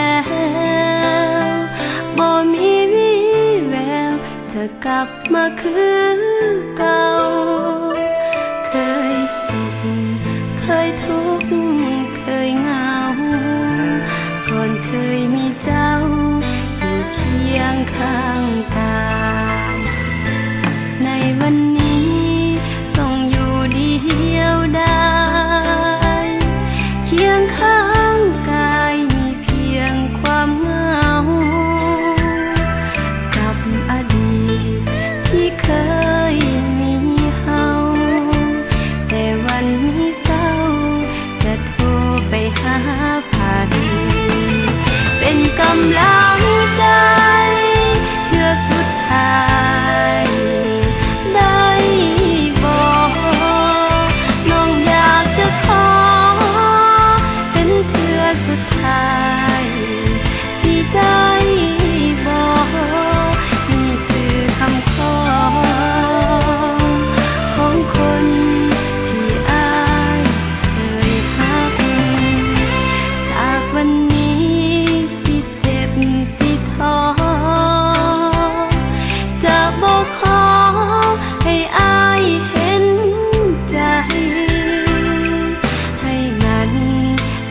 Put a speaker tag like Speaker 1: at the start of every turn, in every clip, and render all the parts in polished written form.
Speaker 1: วบ่มีวี่แววจะกลับมาคือเก่าเคยสุขเคยทุกข์เคยเหงาก่อนเคยมีเจ้าอยู่เคียงข้างกายในวันนี้ต้องอยู่เดียวดายเคียงข้างกายมีเพียงความเหงากับอดีตที่เคยมีเฮาแต่วันนี้เศร้าจะโทรไปหาไผเป็นกำลังใจเพื่อสุดท้ายได้บอกน้องอยากจะขอเป็นเทื่อสุดท้ายสิได้บอกนี่คือคำขอของคนที่อายเคยฮักจากวันนี้สิเจ็บสิท้อจะบอกขอให้อายเห็นใจให้มัน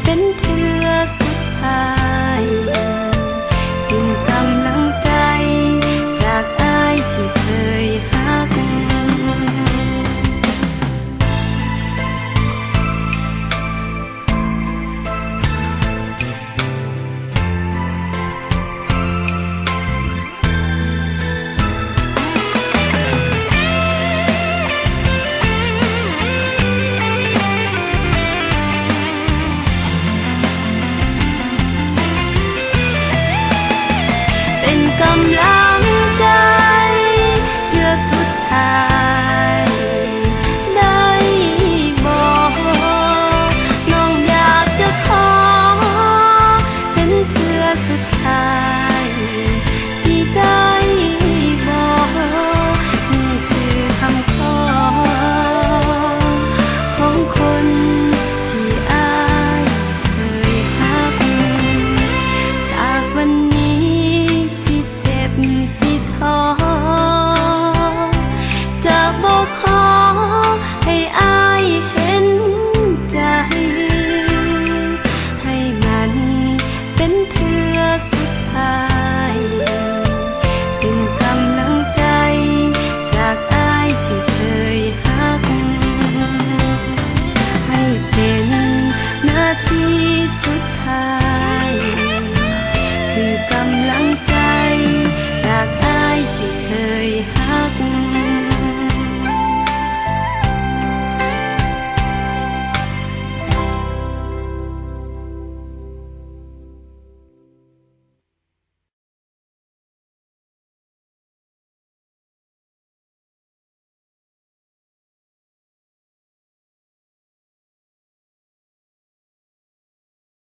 Speaker 1: เป็นเทื่อสุดท้ายเป็นกำลังใจจากอายที่เคยฮักเป็นกำลัง